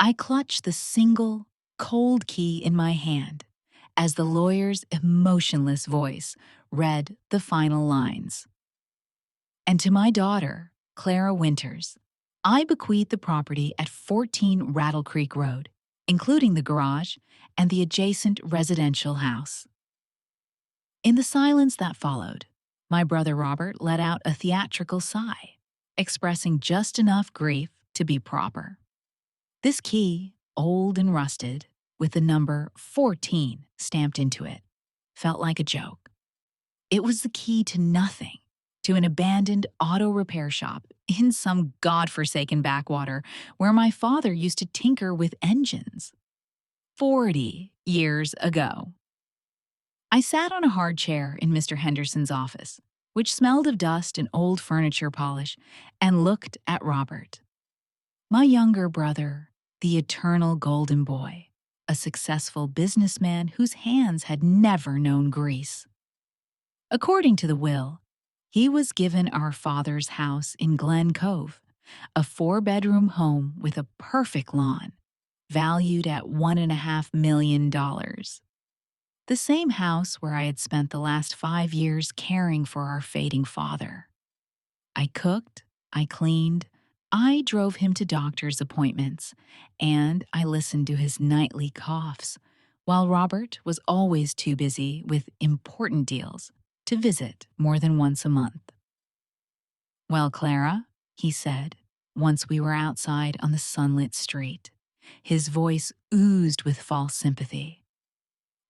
I clutched the single, cold key in my hand as the lawyer's emotionless voice read the final lines. And to my daughter, Clara Winters, I bequeath the property at 14 Rattle Creek Road, including the garage and the adjacent residential house. In the silence that followed, my brother Robert let out a theatrical sigh, expressing just enough grief to be proper. This key, old and rusted, with the number 14 stamped into it, felt like a joke. It was the key to nothing, to an abandoned auto repair shop in some godforsaken backwater where my father used to tinker with engines. 40 years ago. I sat on a hard chair in Mr. Henderson's office, which smelled of dust and old furniture polish, and looked at Robert. My younger brother, the eternal golden boy, a successful businessman whose hands had never known grease. According to the will, he was given our father's house in Glen Cove, a 4-bedroom home with a perfect lawn, valued at $1.5 million. The same house where I had spent the last 5 years caring for our fading father. I cooked, I cleaned, I drove him to doctor's appointments, and I listened to his nightly coughs, while Robert was always too busy with important deals to visit more than once a month. "Well, Clara," he said, once we were outside on the sunlit street. His voice oozed with false sympathy.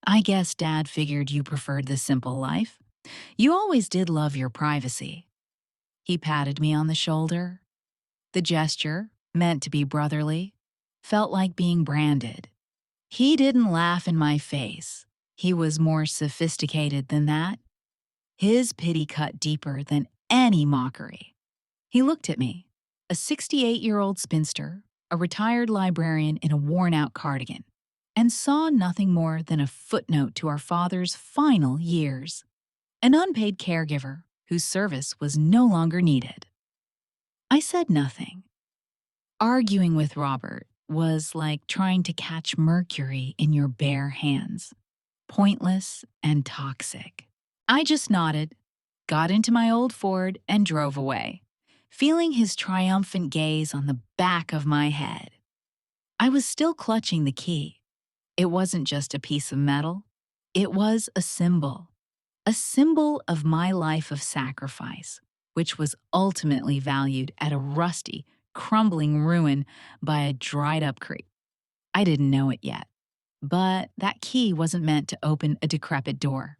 "I guess Dad figured you preferred the simple life. You always did love your privacy." He patted me on the shoulder. The gesture, meant to be brotherly, felt like being branded. He didn't laugh in my face. He was more sophisticated than that. His pity cut deeper than any mockery. He looked at me, a 68-year-old spinster, a retired librarian in a worn-out cardigan, and saw nothing more than a footnote to our father's final years, an unpaid caregiver whose service was no longer needed. I said nothing. Arguing with Robert was like trying to catch mercury in your bare hands, pointless and toxic. I just nodded, got into my old Ford, and drove away, feeling his triumphant gaze on the back of my head. I was still clutching the key. It wasn't just a piece of metal. It was a symbol of my life of sacrifice, which was ultimately valued at a rusty, crumbling ruin by a dried-up creek. I didn't know it yet, but that key wasn't meant to open a decrepit door.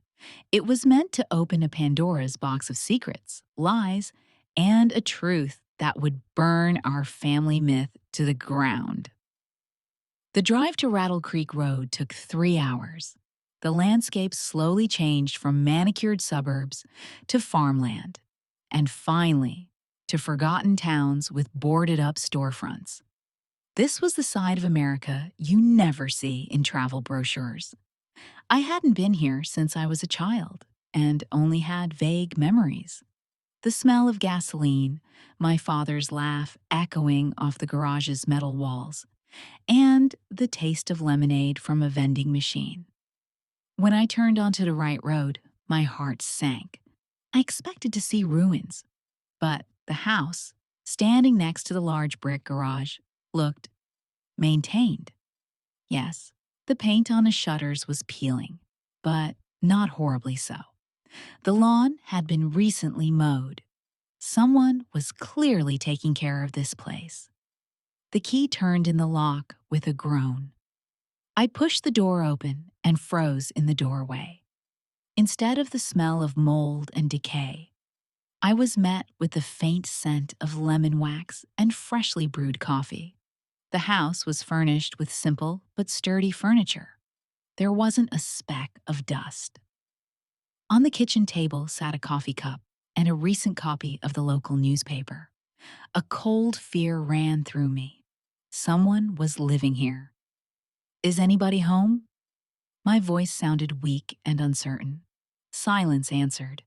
It was meant to open a Pandora's box of secrets, lies, and a truth that would burn our family myth to the ground. The drive to Rattle Creek Road took 3 hours. The landscape slowly changed from manicured suburbs to farmland, and finally, to forgotten towns with boarded-up storefronts. This was the side of America you never see in travel brochures. I hadn't been here since I was a child, and only had vague memories. The smell of gasoline, my father's laugh echoing off the garage's metal walls, and the taste of lemonade from a vending machine. When I turned onto the right road, my heart sank. I expected to see ruins, but the house, standing next to the large brick garage, looked maintained. Yes, the paint on the shutters was peeling, but not horribly so. The lawn had been recently mowed. Someone was clearly taking care of this place. The key turned in the lock with a groan. I pushed the door open and froze in the doorway. Instead of the smell of mold and decay, I was met with the faint scent of lemon wax and freshly brewed coffee. The house was furnished with simple but sturdy furniture. There wasn't a speck of dust. On the kitchen table sat a coffee cup and a recent copy of the local newspaper. A cold fear ran through me. Someone was living here. "Is anybody home?" My voice sounded weak and uncertain. Silence answered.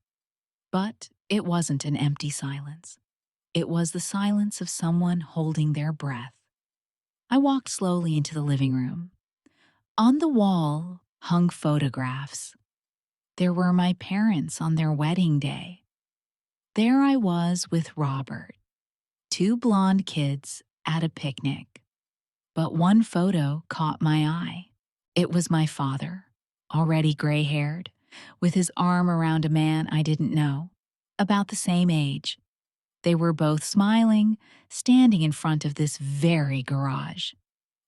But it wasn't an empty silence. It was the silence of someone holding their breath. I walked slowly into the living room. On the wall hung photographs. There were my parents on their wedding day. There I was with Robert, two blonde kids at a picnic. But one photo caught my eye. It was my father, already gray-haired, with his arm around a man I didn't know, about the same age. They were both smiling, standing in front of this very garage.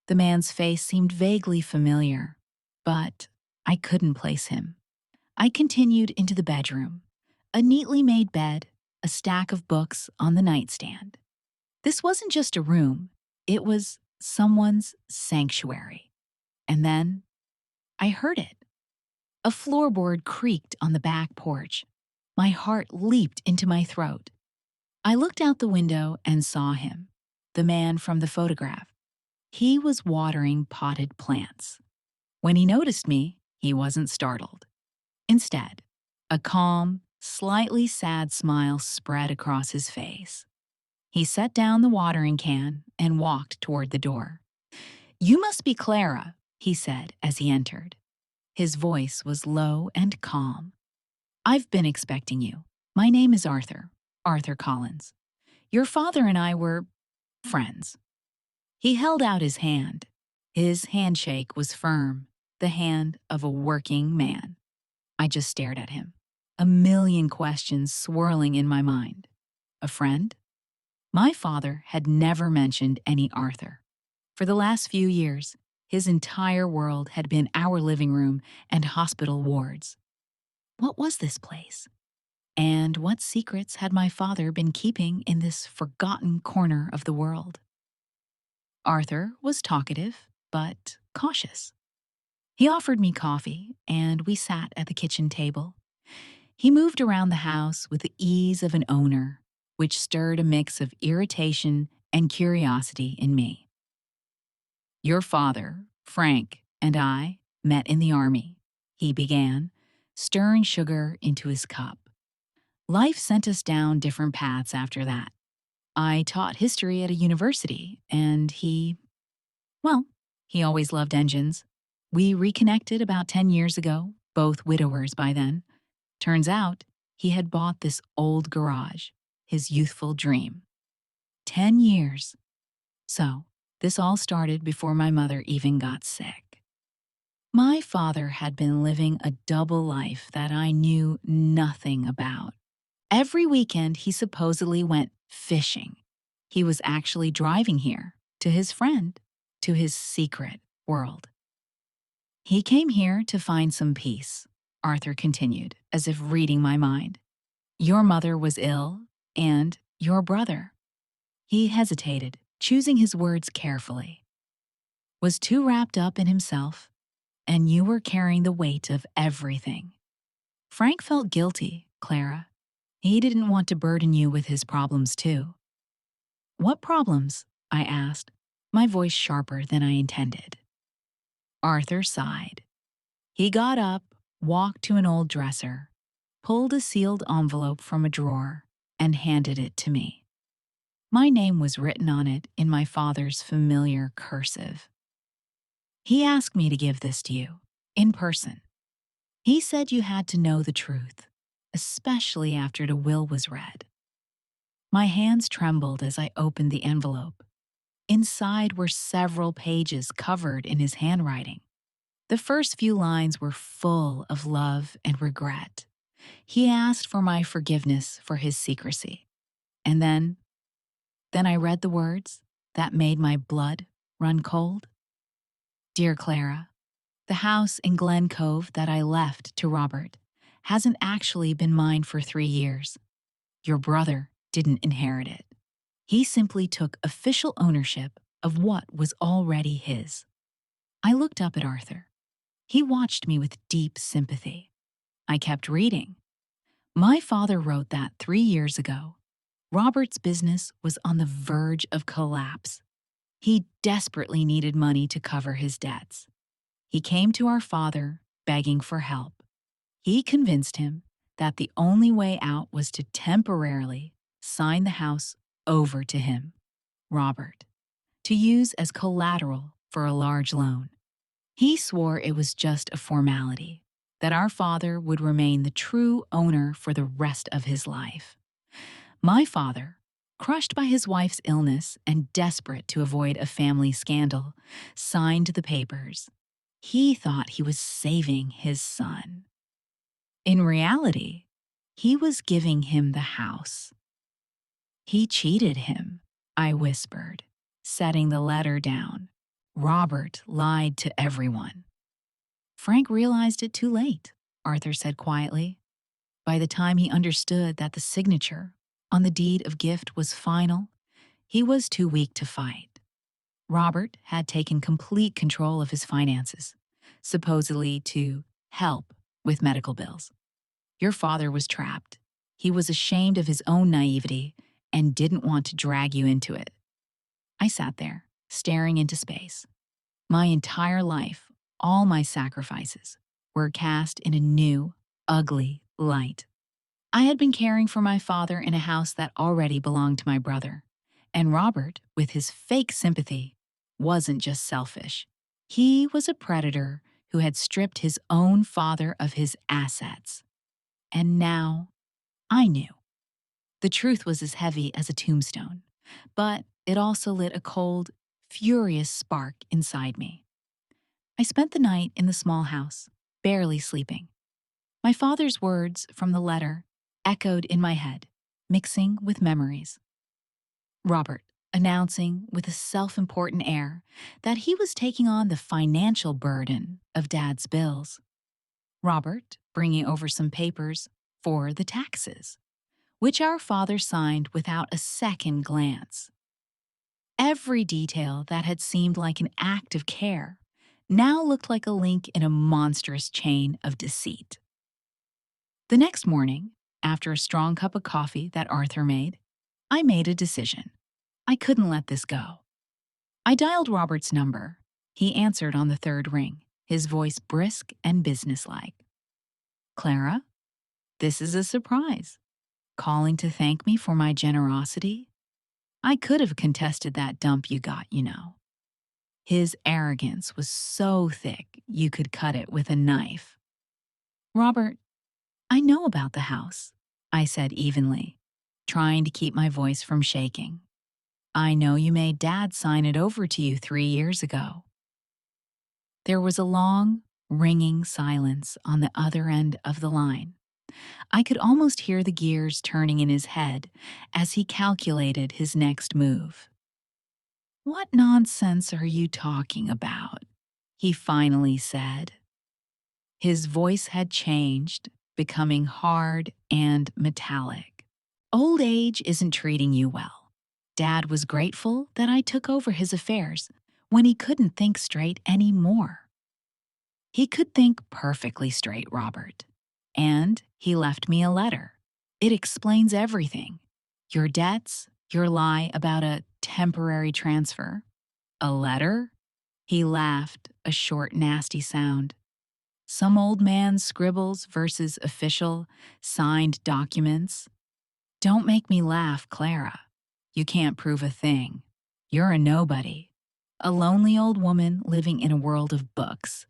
The man's face seemed vaguely familiar, but I couldn't place him. I continued into the bedroom. A neatly made bed, a stack of books on the nightstand. This wasn't just a room, it was someone's sanctuary. And then I heard it. A floorboard creaked on the back porch. My heart leaped into my throat. I looked out the window and saw him, the man from the photograph. He was watering potted plants. When he noticed me, he wasn't startled. Instead, a calm, slightly sad smile spread across his face. He set down the watering can and walked toward the door. "You must be Clara," he said as he entered. His voice was low and calm. "I've been expecting you. My name is Arthur, Arthur Collins. Your father and I were friends." He held out his hand. His handshake was firm, the hand of a working man. I just stared at him, a million questions swirling in my mind. A friend? My father had never mentioned any Arthur. For the last few years, his entire world had been our living room and hospital wards. What was this place? And what secrets had my father been keeping in this forgotten corner of the world? Arthur was talkative, but cautious. He offered me coffee, and we sat at the kitchen table. He moved around the house with the ease of an owner, which stirred a mix of irritation and curiosity in me. "Your father, Frank, and I met in the army," he began, stirring sugar into his cup. "Life sent us down different paths after that. I taught history at a university, and well, he always loved engines. We reconnected about 10 years ago, both widowers by then. Turns out, he had bought this old garage, his youthful dream. 10 years. So, this all started before my mother even got sick. My father had been living a double life that I knew nothing about. Every weekend, he supposedly went fishing. He was actually driving here, to his friend, to his secret world. "He came here to find some peace," Arthur continued, as if reading my mind. "Your mother was ill, and your brother." He hesitated, choosing his words carefully. "Was too wrapped up in himself, and you were carrying the weight of everything. Frank felt guilty, Clara. He didn't want to burden you with his problems, too." "What problems?" I asked, my voice sharper than I intended. Arthur sighed. He got up, walked to an old dresser, pulled a sealed envelope from a drawer, and handed it to me. My name was written on it in my father's familiar cursive. "He asked me to give this to you, in person. He said you had to know the truth, especially after the will was read." My hands trembled as I opened the envelope. Inside were several pages covered in his handwriting. The first few lines were full of love and regret. He asked for my forgiveness for his secrecy. And then I read the words that made my blood run cold. "Dear Clara, the house in Glen Cove that I left to Robert hasn't actually been mine for 3 years. Your brother didn't inherit it. He simply took official ownership of what was already his." I looked up at Arthur. He watched me with deep sympathy. I kept reading. "My father wrote that 3 years ago. Robert's business was on the verge of collapse. He desperately needed money to cover his debts. He came to our father begging for help. He convinced him that the only way out was to temporarily sign the house over to him, Robert. to use as collateral for a large loan. He swore it was just a formality, that our father would remain the true owner for the rest of his life. My father, crushed by his wife's illness and desperate to avoid a family scandal, signed the papers. He thought he was saving his son. In reality, he was giving him the house. He cheated him, I whispered, setting the letter down. Robert lied to everyone. Frank realized it too late, Arthur said quietly. By the time he understood that the signature on the deed of gift was final, he was too weak to fight. Robert had taken complete control of his finances, supposedly to help with medical bills. Your father was trapped. He was ashamed of his own naivety and didn't want to drag you into it. I sat there, staring into space. My entire life, all my sacrifices, were cast in a new, ugly light. I had been caring for my father in a house that already belonged to my brother. And Robert, with his fake sympathy, wasn't just selfish. He was a predator who had stripped his own father of his assets. And now, I knew. The truth was as heavy as a tombstone, but it also lit a cold, furious spark inside me. I spent the night in the small house, barely sleeping. My father's words from the letter echoed in my head, mixing with memories. Robert, announcing with a self-important air that he was taking on the financial burden of Dad's bills. Robert, bringing over some papers for the taxes, which our father signed without a second glance. Every detail that had seemed like an act of care now looked like a link in a monstrous chain of deceit. The next morning, after a strong cup of coffee that Arthur made, I made a decision. I couldn't let this go. I dialed Robert's number. He answered on the third ring, his voice brisk and businesslike. Clara, this is a surprise. Calling to thank me for my generosity? I could have contested that dump you got, you know. His arrogance was so thick you could cut it with a knife. Robert, I know about the house, I said evenly, trying to keep my voice from shaking. I know you made Dad sign it over to you 3 years ago. There was a long, ringing silence on the other end of the line. I could almost hear the gears turning in his head as he calculated his next move. What nonsense are you talking about? He finally said. His voice had changed, becoming hard and metallic. Old age isn't treating you well. Dad was grateful that I took over his affairs when he couldn't think straight anymore. He could think perfectly straight, Robert. And he left me a letter. It explains everything. Your debts, your lie about a temporary transfer. A letter? He laughed, a short, nasty sound. Some old man's scribbles versus official, signed documents. Don't make me laugh, Clara. You can't prove a thing. You're a nobody. A lonely old woman living in a world of books.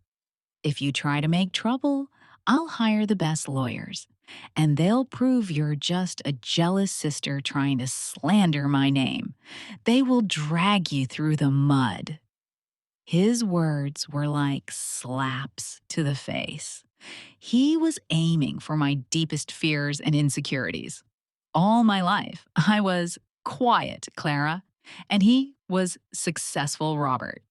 If you try to make trouble, I'll hire the best lawyers, and they'll prove you're just a jealous sister trying to slander my name. They will drag you through the mud. His words were like slaps to the face. He was aiming for my deepest fears and insecurities. All my life, I was quiet, Clara, and he was successful, Robert.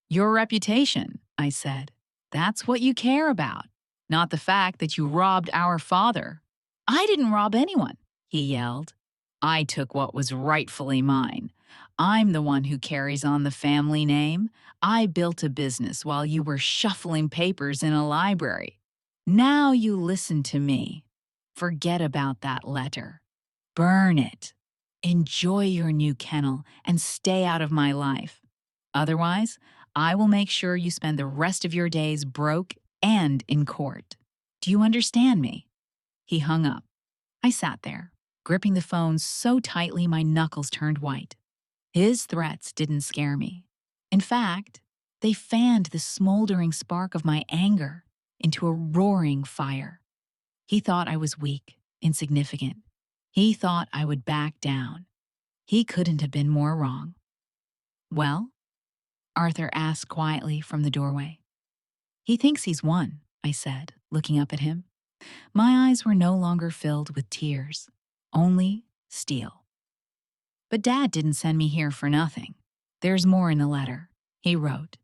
Your reputation, I said. That's what you care about, not the fact that you robbed our father. I didn't rob anyone, he yelled. I took what was rightfully mine. I'm the one who carries on the family name. I built a business while you were shuffling papers in a library. Now you listen to me. Forget about that letter. Burn it. Enjoy your new kennel and stay out of my life. Otherwise, I will make sure you spend the rest of your days broke and in court. Do you understand me? He hung up. I sat there, gripping the phone so tightly my knuckles turned white. His threats didn't scare me. In fact, they fanned the smoldering spark of my anger into a roaring fire. He thought I was weak, insignificant. He thought I would back down. He couldn't have been more wrong. Well? Arthur asked quietly from the doorway. He thinks he's won, I said, looking up at him. My eyes were no longer filled with tears, only steel. But Dad didn't send me here for nothing. There's more in the letter. He wrote,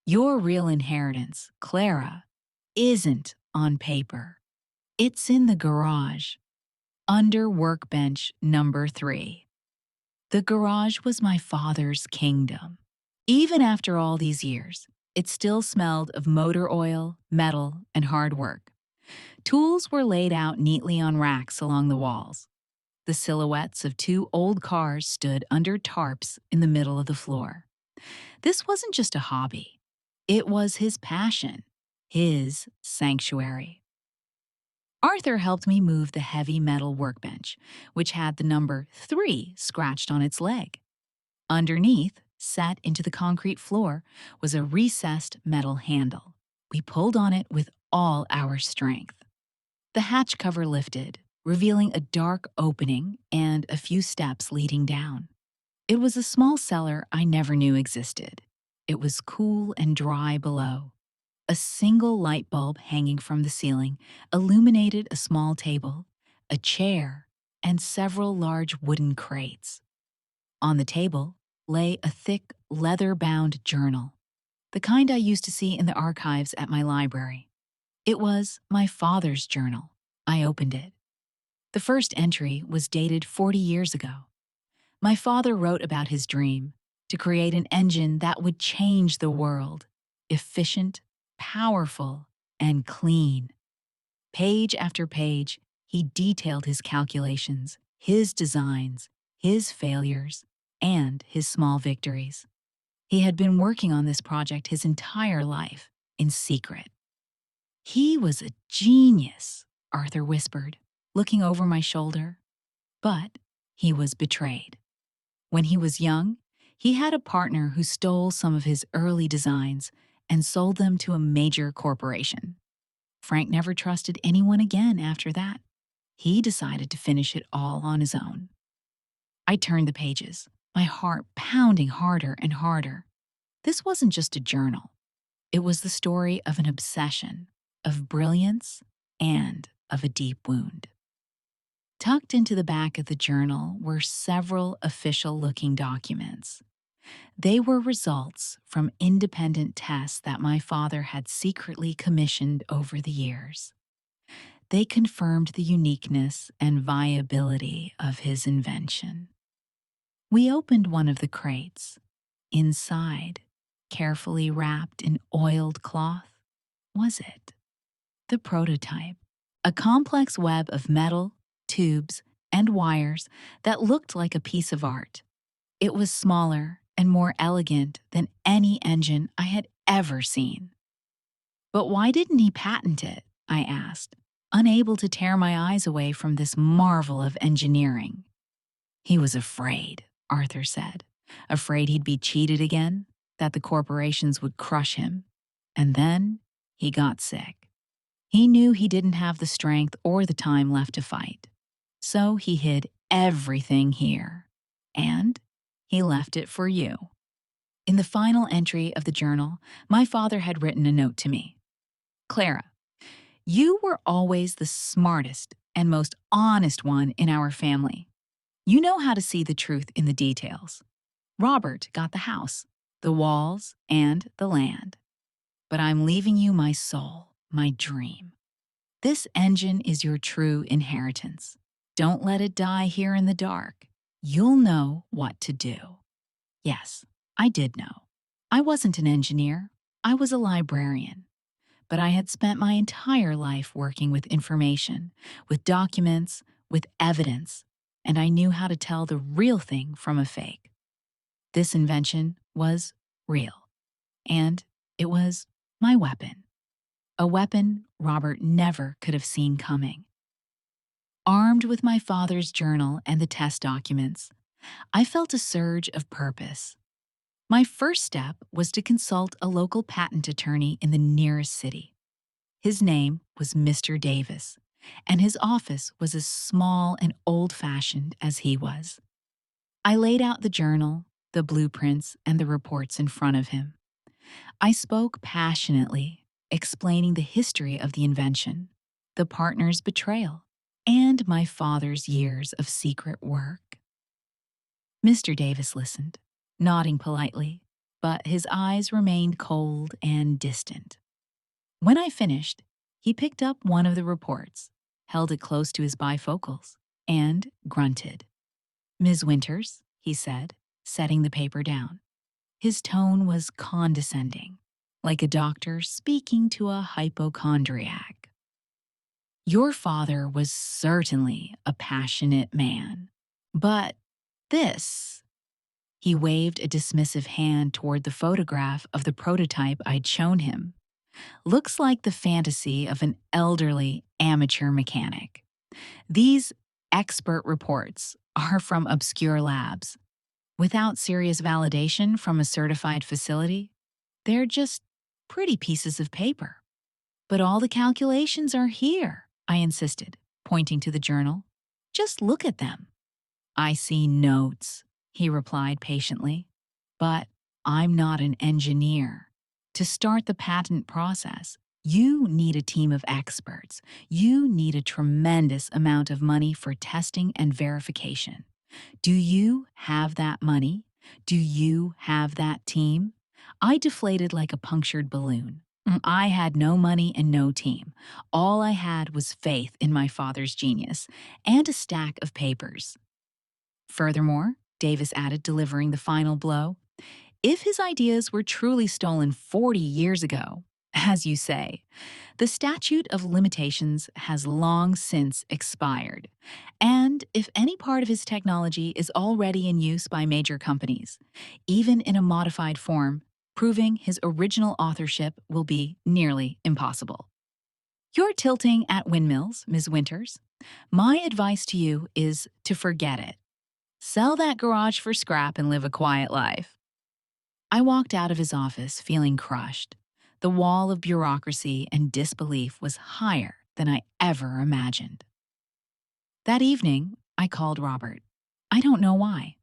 "Your real inheritance, Clara, isn't on paper. It's in the garage, under workbench number 3. The garage was my father's kingdom. Even after all these years, it still smelled of motor oil, metal, and hard work. Tools were laid out neatly on racks along the walls. The silhouettes of 2 old cars stood under tarps in the middle of the floor. This wasn't just a hobby. It was his passion, his sanctuary. Arthur helped me move the heavy metal workbench, which had the number 3 scratched on its leg. Underneath, set into the concrete floor, was a recessed metal handle. We pulled on it with all our strength. The hatch cover lifted, revealing a dark opening and a few steps leading down. It was a small cellar I never knew existed. It was cool and dry below. A single light bulb hanging from the ceiling illuminated a small table, a chair, and several large wooden crates. On the table lay a thick, leather-bound journal, the kind I used to see in the archives at my library. It was my father's journal. I opened it. The first entry was dated 40 years ago. My father wrote about his dream to create an engine that would change the world, efficient, powerful, and clean. Page after page, he detailed his calculations, his designs, his failures, and his small victories. He had been working on this project his entire life, in secret. He was a genius, Arthur whispered, looking over my shoulder. But he was betrayed. When he was young, he had a partner who stole some of his early designs and sold them to a major corporation. Frank never trusted anyone again after that. He decided to finish it all on his own. I turned the pages, my heart pounding harder and harder. This wasn't just a journal. It was the story of an obsession, of brilliance, and of a deep wound. Tucked into the back of the journal were several official-looking documents. They were results from independent tests that my father had secretly commissioned over the years. They confirmed the uniqueness and viability of his invention. We opened one of the crates. Inside, carefully wrapped in oiled cloth, was it? The prototype, a complex web of metal, tubes, and wires that looked like a piece of art. It was smaller and more elegant than any engine I had ever seen. But why didn't he patent it? I asked, unable to tear my eyes away from this marvel of engineering. He was afraid, Arthur said, afraid he'd be cheated again, that the corporations would crush him. And then he got sick. He knew he didn't have the strength or the time left to fight. So he hid everything here. And he left it for you. In the final entry of the journal, my father had written a note to me. Clara, you were always the smartest and most honest one in our family. You know how to see the truth in the details. Robert got the house, the walls, and the land. But I'm leaving you my soul, my dream. This engine is your true inheritance. Don't let it die here in the dark. You'll know what to do. Yes, I did know. I wasn't an engineer. I was a librarian. But I had spent my entire life working with information, with documents, with evidence, and I knew how to tell the real thing from a fake. This invention was real, and it was my weapon. A weapon Robert never could have seen coming. Armed with my father's journal and the test documents, I felt a surge of purpose. My first step was to consult a local patent attorney in the nearest city. His name was Mr. Davis, and his office was as small and old-fashioned as he was. I laid out the journal, the blueprints, and the reports in front of him. I spoke passionately, explaining the history of the invention, the partner's betrayal, and my father's years of secret work. Mr. Davis listened, nodding politely, but his eyes remained cold and distant. When I finished, he picked up one of the reports, held it close to his bifocals, and grunted. "Ms. Winters," he said, setting the paper down. His tone was condescending, like a doctor speaking to a hypochondriac. "Your father was certainly a passionate man, but this," he waved a dismissive hand toward the photograph of the prototype I'd shown him, "looks like the fantasy of an elderly amateur mechanic. These expert reports are from obscure labs. Without serious validation from a certified facility, they're just pretty pieces of paper." "But all the calculations are here," I insisted, pointing to the journal. "Just look at them." "I see notes," he replied patiently. "But I'm not an engineer. To start the patent process, you need a team of experts. You need a tremendous amount of money for testing and verification. Do you have that money? Do you have that team?" I deflated like a punctured balloon. I had no money and no team. All I had was faith in my father's genius and a stack of papers. Furthermore, Davis added, delivering the final blow, if his ideas were truly stolen 40 years ago, as you say, the statute of limitations has long since expired. And if any part of his technology is already in use by major companies, even in a modified form, proving his original authorship will be nearly impossible. "You're tilting at windmills, Ms. Winters. My advice to you is to forget it. Sell that garage for scrap and live a quiet life." I walked out of his office feeling crushed. The wall of bureaucracy and disbelief was higher than I ever imagined. That evening, I called Robert. I don't know why.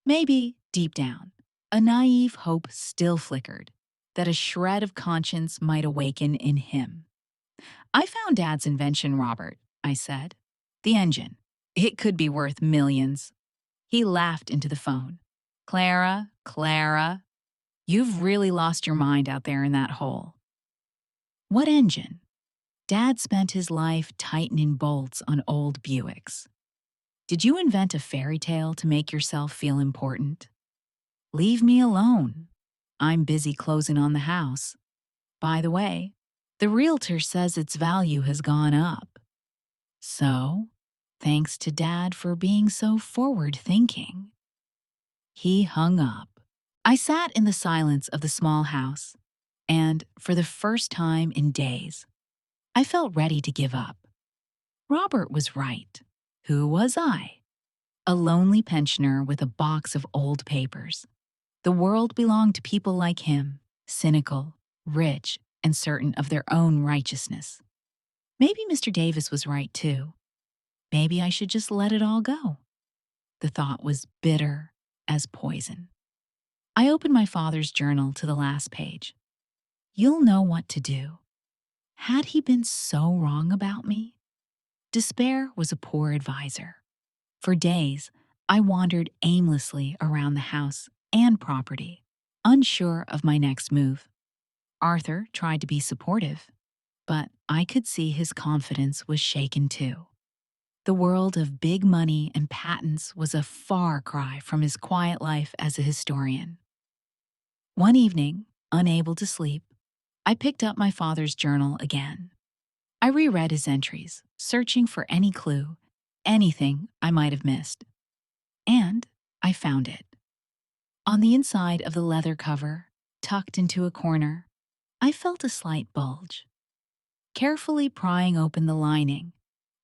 Maybe, deep down, a naive hope still flickered that a shred of conscience might awaken in him. "I found Dad's invention, Robert," I said. "The engine. It could be worth millions." He laughed into the phone. Clara, you've really lost your mind out there in that hole." "What engine?" "Dad spent his life tightening bolts on old Buicks. Did you invent a fairy tale to make yourself feel important?" "Leave me alone. I'm busy closing on the house. By the way, the realtor says its value has gone up. So, thanks to Dad for being so forward-thinking." He hung up. I sat in the silence of the small house, and for the first time in days, I felt ready to give up. Robert was right. Who was I? A lonely pensioner with a box of old papers. The world belonged to people like him, cynical, rich, and certain of their own righteousness. Maybe Mr. Davis was right too. Maybe I should just let it all go. The thought was bitter as poison. I opened my father's journal to the last page. You'll know what to do. Had he been so wrong about me? Despair was a poor advisor. For days, I wandered aimlessly around the house and property, unsure of my next move. Arthur tried to be supportive, but I could see his confidence was shaken too. The world of big money and patents was a far cry from his quiet life as a historian. One evening, unable to sleep, I picked up my father's journal again. I reread his entries, searching for any clue, anything I might have missed. And I found it. On the inside of the leather cover, tucked into a corner, I felt a slight bulge. Carefully prying open the lining,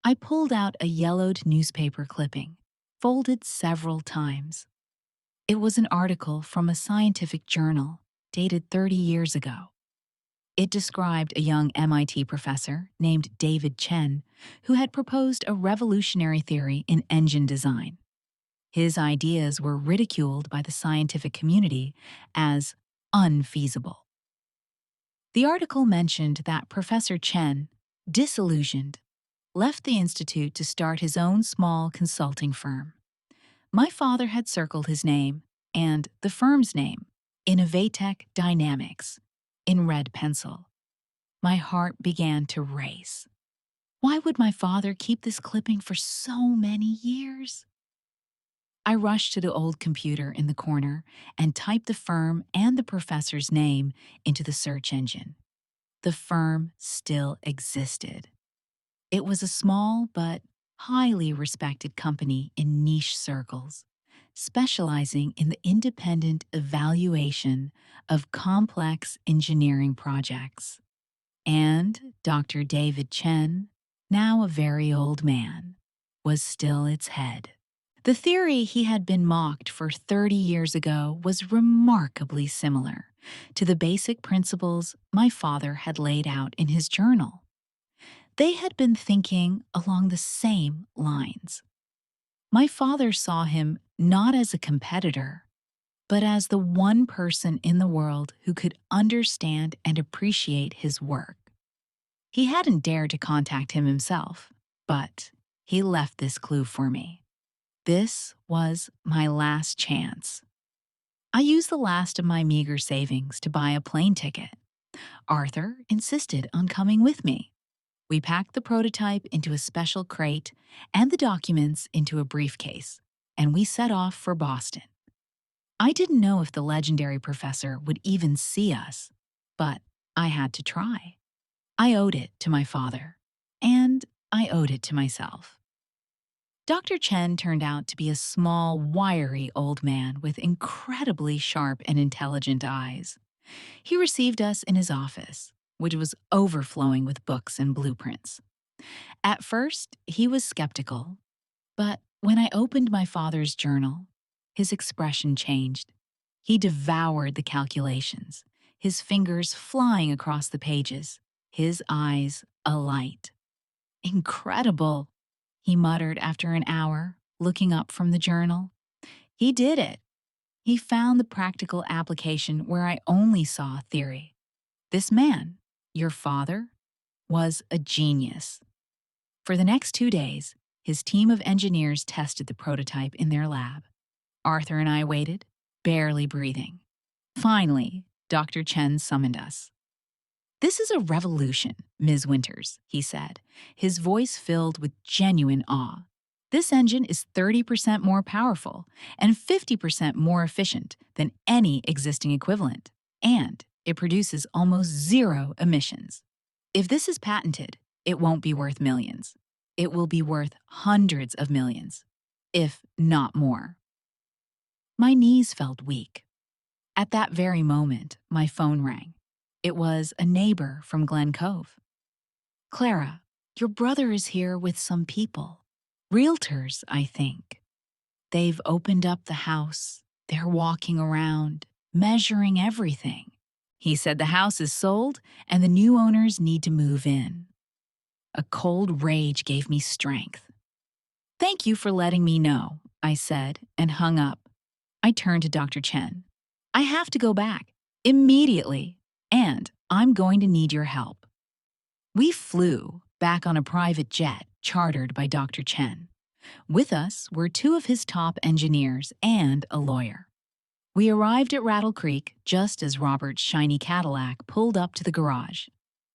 I pulled out a yellowed newspaper clipping, folded several times. It was an article from a scientific journal dated 30 years ago. It described a young MIT professor named David Chen who had proposed a revolutionary theory in engine design. His ideas were ridiculed by the scientific community as unfeasible. The article mentioned that Professor Chen, disillusioned, left the institute to start his own small consulting firm. My father had circled his name and the firm's name, Innovatech Dynamics, in red pencil. My heart began to race. Why would my father keep this clipping for so many years? I rushed to the old computer in the corner and typed the firm and the professor's name into the search engine. The firm still existed. It was a small but highly respected company in niche circles, specializing in the independent evaluation of complex engineering projects. And Dr. David Chen, now a very old man, was still its head. The theory he had been mocked for 30 years ago was remarkably similar to the basic principles my father had laid out in his journal. They had been thinking along the same lines. My father saw him not as a competitor, but as the one person in the world who could understand and appreciate his work. He hadn't dared to contact him himself, but he left this clue for me. This was my last chance. I used the last of my meager savings to buy a plane ticket. Arthur insisted on coming with me. We packed the prototype into a special crate and the documents into a briefcase, and we set off for Boston. I didn't know if the legendary professor would even see us, but I had to try. I owed it to my father, and I owed it to myself. Dr. Chen turned out to be a small, wiry old man with incredibly sharp and intelligent eyes. He received us in his office, which was overflowing with books and blueprints. At first, he was skeptical, but when I opened my father's journal, his expression changed. He devoured the calculations, his fingers flying across the pages, his eyes alight. "Incredible," he muttered after an hour, looking up from the journal. He did it. He found the practical application where I only saw theory. This man, your father, was a genius. For the next 2 days, his team of engineers tested the prototype in their lab. Arthur and I waited, barely breathing. Finally, Dr. Chen summoned us. "This is a revolution, Ms. Winters," he said, his voice filled with genuine awe. "This engine is 30% more powerful and 50% more efficient than any existing equivalent, and it produces almost zero emissions. If this is patented, it won't be worth millions. It will be worth hundreds of millions, if not more." My knees felt weak. At that very moment, my phone rang. It was a neighbor from Glen Cove. "Clara, your brother is here with some people. Realtors, I think. They've opened up the house. They're walking around, measuring everything. He said the house is sold and the new owners need to move in." A cold rage gave me strength. "Thank you for letting me know," I said and hung up. I turned to Dr. Chen. "I have to go back, immediately, and I'm going to need your help." We flew back on a private jet chartered by Dr. Chen. With us were 2 of his top engineers and a lawyer. We arrived at Rattle Creek just as Robert's shiny Cadillac pulled up to the garage.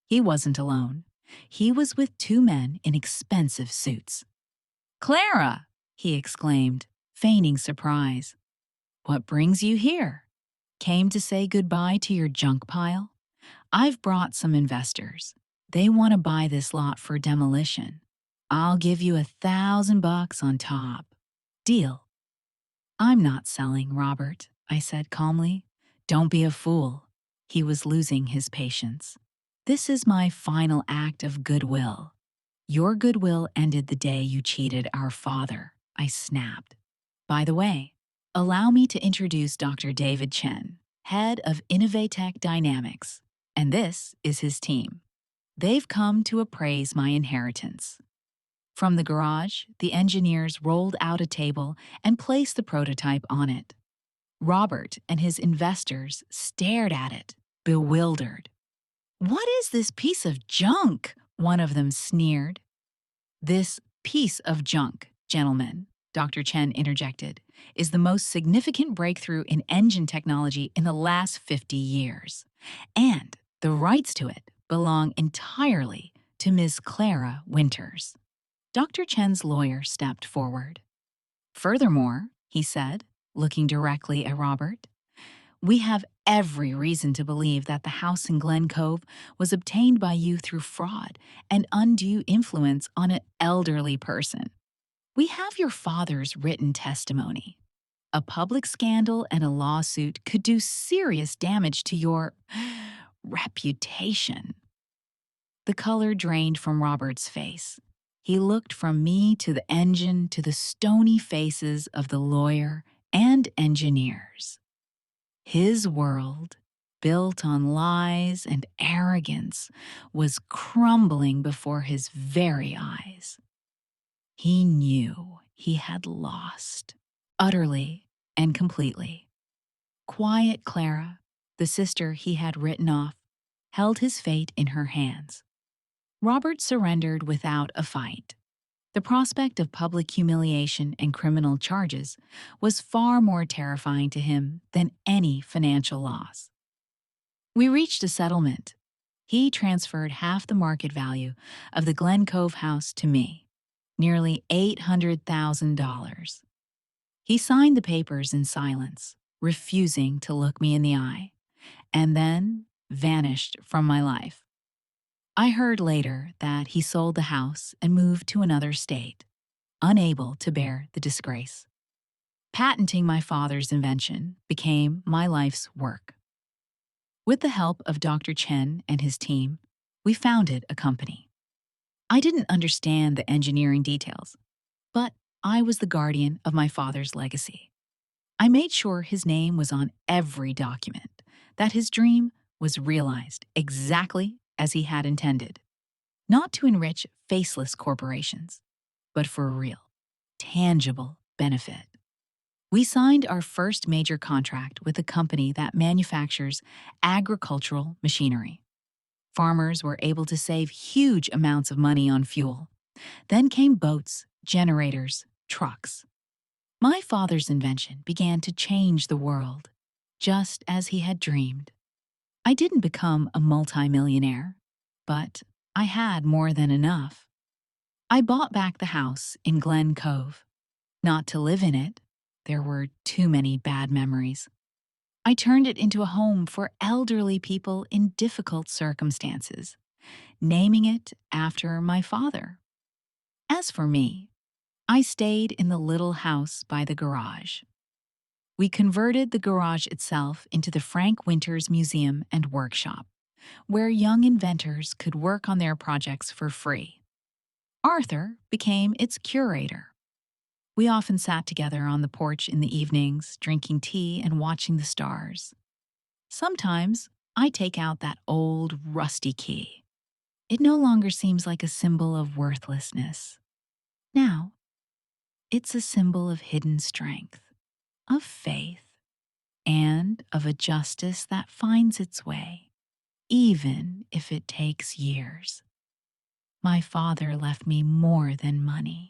He wasn't alone. He was with 2 men in expensive suits. "Clara!" he exclaimed, feigning surprise. "What brings you here? Came to say goodbye to your junk pile? I've brought some investors. They want to buy this lot for demolition. I'll give you $1,000 on top. Deal?" "I'm not selling, Robert," I said calmly. "Don't be a fool." He was losing his patience. "This is my final act of goodwill. Your goodwill ended the day you cheated our father," I snapped. By the way, allow me to introduce Dr. David Chen, head of Innovatech Dynamics, and this is his team. They've come to appraise my inheritance. From the garage, the engineers rolled out a table and placed the prototype on it. Robert and his investors stared at it, bewildered. "What is this piece of junk?" one of them sneered. "This piece of junk, gentlemen," Dr. Chen interjected, "is the most significant breakthrough in engine technology in the last 50 years. And the rights to it belong entirely to Ms. Clara Winters." Dr. Chen's lawyer stepped forward. "Furthermore," he said, looking directly at Robert, "we have every reason to believe that the house in Glen Cove was obtained by you through fraud and undue influence on an elderly person. We have your father's written testimony. A public scandal and a lawsuit could do serious damage to your reputation." The color drained from Robert's face. He looked from me to the engine to the stony faces of the lawyer and engineers. His world, built on lies and arrogance, was crumbling before his very eyes. He knew he had lost, utterly and completely. Quiet Clara, the sister he had written off, held his fate in her hands. Robert surrendered without a fight. The prospect of public humiliation and criminal charges was far more terrifying to him than any financial loss. We reached a settlement. He transferred half the market value of the Glen Cove house to me, nearly $800,000. He signed the papers in silence, refusing to look me in the eye, and then vanished from my life. I heard later that he sold the house and moved to another state, unable to bear the disgrace. Patenting my father's invention became my life's work. With the help of Dr. Chen and his team, we founded a company. I didn't understand the engineering details, but I was the guardian of my father's legacy. I made sure his name was on every document, that his dream was realized exactly as he had intended, not to enrich faceless corporations, but for a real, tangible benefit. We signed our first major contract with a company that manufactures agricultural machinery. Farmers were able to save huge amounts of money on fuel. Then came boats, generators, trucks. My father's invention began to change the world, just as he had dreamed. I didn't become a multimillionaire, but I had more than enough. I bought back the house in Glen Cove. Not to live in it, there were too many bad memories. I turned it into a home for elderly people in difficult circumstances, naming it after my father. As for me, I stayed in the little house by the garage. We converted the garage itself into the Frank Winters Museum and Workshop, where young inventors could work on their projects for free. Arthur became its curator. We often sat together on the porch in the evenings, drinking tea and watching the stars. Sometimes I take out that old, rusty key. It no longer seems like a symbol of worthlessness. Now, it's a symbol of hidden strength, of faith, and of a justice that finds its way, even if it takes years. My father left me more than money.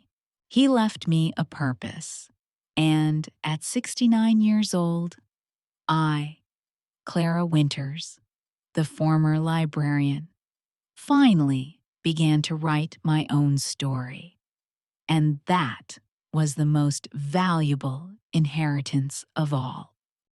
He left me a purpose. And at 69 years old, I, Clara Winters, the former librarian, finally began to write my own story. And that was the most valuable inheritance of all.